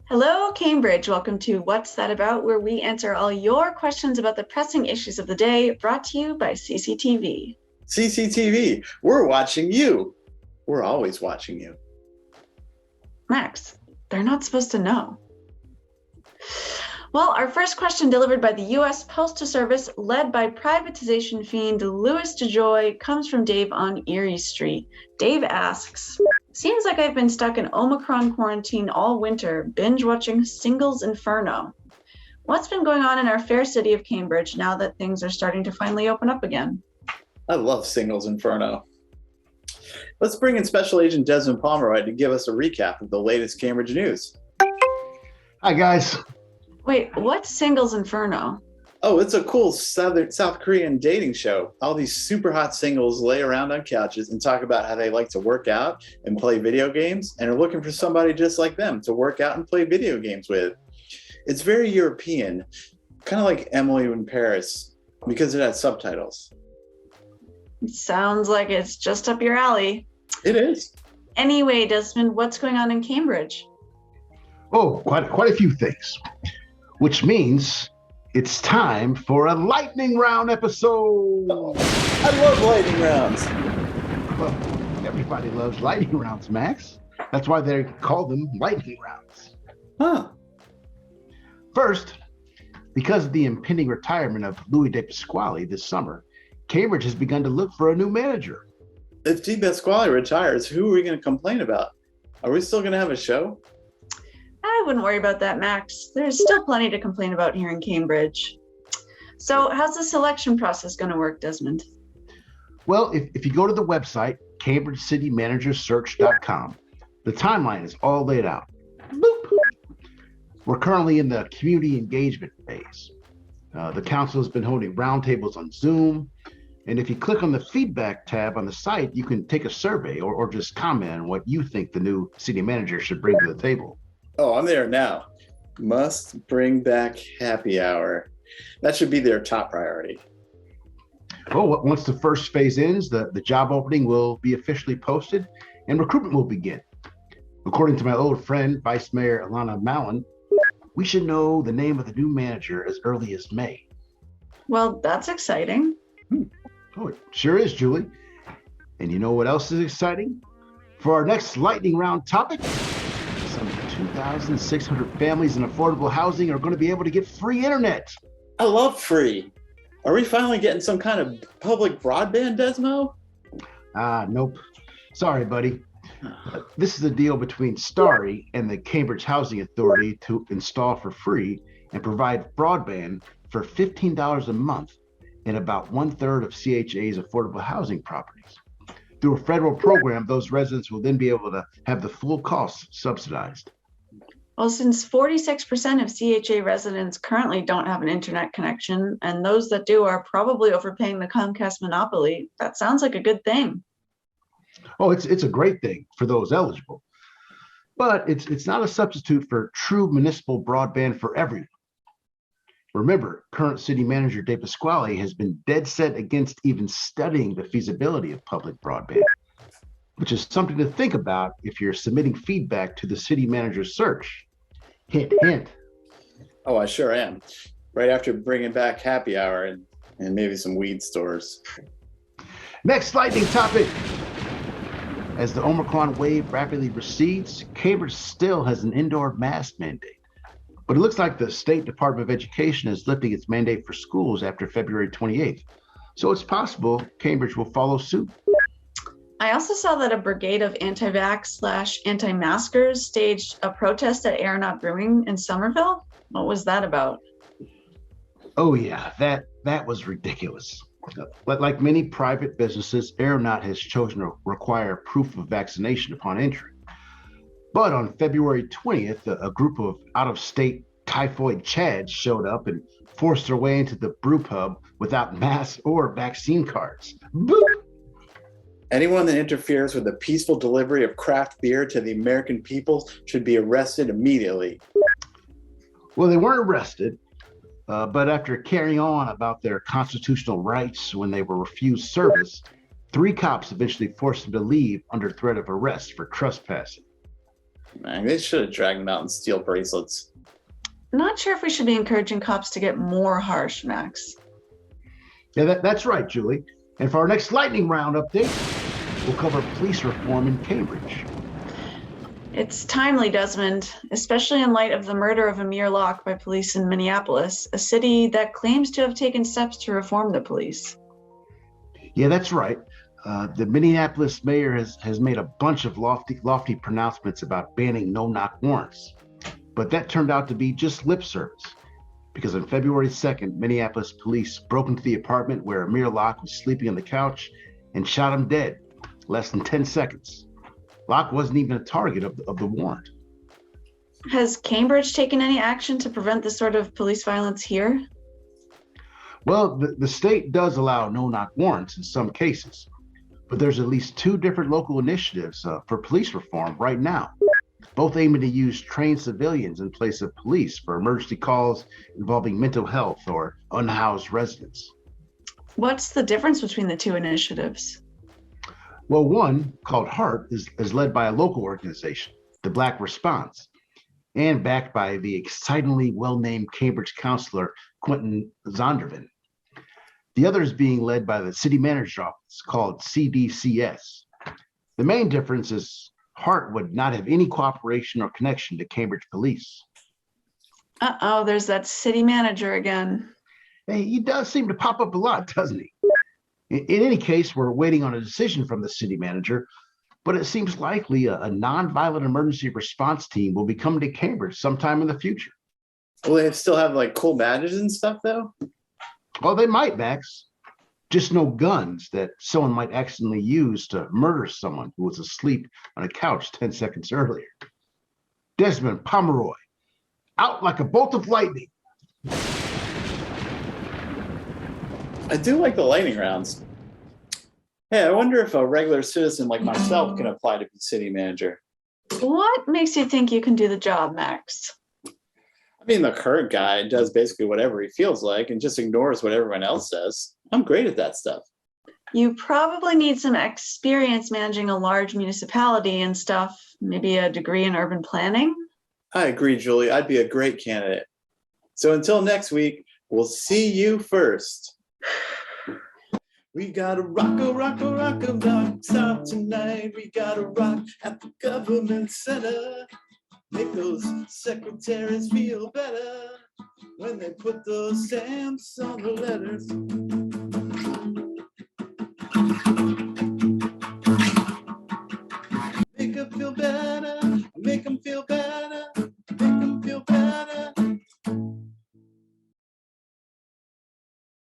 Hello, Cambridge. Welcome to What's That About, where we answer all your questions about the pressing issues of the day, brought to you by CCTV. CCTV, we're watching you. We're always watching you. Max, they're not supposed to know. Well, our first question, delivered by the U.S. Postal Service, led by privatization fiend Louis DeJoy, comes from Dave on Erie Street. Dave asks, seems like I've been stuck in Omicron quarantine all winter, binge watching Singles Inferno. What's been going on in our fair city of Cambridge now that things are starting to finally open up again? I love Singles Inferno. Let's bring in Special Agent Desmond Pomeroy to give us a recap of the latest Cambridge news. Hi, guys. Wait, what's Singles Inferno? Oh, it's a cool South Korean dating show. All these super hot singles lay around on couches and talk about how they like to work out and play video games and are looking for somebody just like them to work out and play video games with. It's very European, kind of like Emily in Paris, because it has subtitles. Sounds like it's just up your alley. It is. Anyway, Desmond, what's going on in Cambridge? Oh, quite a few things, which means it's time for a lightning round episode. Oh, I love lightning rounds. Well, everybody loves lightning rounds, Max. That's why they call them lightning rounds. Huh. First, because of the impending retirement of Louis De Pasquale this summer, Cambridge has begun to look for a new manager. If D. Pasquale retires, who are we going to complain about? Are we still going to have a show? I wouldn't worry about that, Max. There's still plenty to complain about here in Cambridge. So how's the selection process going to work, Desmond? Well, if you go to the website, CambridgeCityManagerSearch.com, the timeline is all laid out. Boop. We're currently in the community engagement phase. The council has been holding roundtables on Zoom. And if you click on the feedback tab on the site, you can take a survey or just comment on what you think the new city manager should bring to the table. Oh, I'm there now. Must bring back happy hour. That should be their top priority. Well, once the first phase ends, the job opening will be officially posted and recruitment will begin. According to my old friend, Vice Mayor Alana Mallon, we should know the name of the new manager as early as May. Well, that's exciting. Oh, it sure is, Julie. And you know what else is exciting? For our next lightning round topic, some 2,600 families in affordable housing are going to be able to get free internet. I love free. Are we finally getting some kind of public broadband, Desmo? Nope. Sorry, buddy. This is a deal between Starry and the Cambridge Housing Authority to install for free and provide broadband for $15 a month in about 1/3 of CHA's affordable housing properties. Through a federal program, those residents will then be able to have the full costs subsidized. Well, since 46% of CHA residents currently don't have an internet connection, and those that do are probably overpaying the Comcast monopoly, that sounds like a good thing. Oh, it's a great thing for those eligible, but it's not a substitute for true municipal broadband for everyone. Remember, current city manager De Pasquale has been dead set against even studying the feasibility of public broadband, which is something to think about if you're submitting feedback to the city manager search. Hint, hint. Oh, I sure am. Right after bringing back happy hour and maybe some weed stores. Next lightning topic. As the Omicron wave rapidly recedes, Cambridge still has an indoor mask mandate. But it looks like the State Department of Education is lifting its mandate for schools after February 28th. So it's possible Cambridge will follow suit. I also saw that a brigade of anti-vax/anti-maskers staged a protest at Aeronaut Brewing in Somerville. What was that about? Oh yeah, that was ridiculous. But like many private businesses, Aeronaut has chosen to require proof of vaccination upon entry. But on February 20th, a group of out-of-state typhoid chads showed up and forced their way into the brew pub without masks or vaccine cards. Boop! Anyone that interferes with the peaceful delivery of craft beer to the American people should be arrested immediately. Well, they weren't arrested, but after carrying on about their constitutional rights when they were refused service, 3 cops eventually forced him to leave under threat of arrest for trespassing. Man, they should have dragged him out in steel bracelets. Not sure if we should be encouraging cops to get more harsh, Max. Yeah, that's right, Julie. And for our next lightning round update, we'll cover police reform in Cambridge. It's timely, Desmond, especially in light of the murder of Amir Locke by police in Minneapolis, a city that claims to have taken steps to reform the police. Yeah, that's right. The Minneapolis mayor has made a bunch of lofty pronouncements about banning no-knock warrants. But that turned out to be just lip service, because on February 2nd, Minneapolis police broke into the apartment where Amir Locke was sleeping on the couch and shot him dead, less than 10 seconds. Locke wasn't even a target of the warrant. Has Cambridge taken any action to prevent this sort of police violence here? Well, the state does allow no-knock warrants in some cases, but there's at least 2 different local initiatives for police reform right now, both aiming to use trained civilians in place of police for emergency calls involving mental health or unhoused residents. What's the difference between the 2 initiatives? Well, one, called HEART, is led by a local organization, the Black Response, and backed by the excitingly well-named Cambridge councilor, Quentin Zondervan. The other is being led by the city manager's office, called CDCS. The main difference is HEART would not have any cooperation or connection to Cambridge police. Uh-oh, there's that city manager again. Hey, he does seem to pop up a lot, doesn't he? In any case, we're waiting on a decision from the city manager, but it seems likely a nonviolent emergency response team will be coming to Cambridge sometime in the future. Will they still have like cool badges and stuff though? Well, they might, Max. Just no guns that someone might accidentally use to murder someone who was asleep on a couch 10 seconds earlier. Desmond Pomeroy, out like a bolt of lightning. I do like the lightning rounds. Hey, I wonder if a regular citizen like myself can apply to be city manager. What makes you think you can do the job, Max? I mean, the current guy does basically whatever he feels like and just ignores what everyone else says. I'm great at that stuff. You probably need some experience managing a large municipality and stuff, maybe a degree in urban planning. I agree, Julie. I'd be a great candidate. So until next week, we'll see you first. We gotta rock a dark stop tonight. We gotta rock at the government center. Make those secretaries feel better when they put those stamps on the letters. Make them feel better, make them feel better.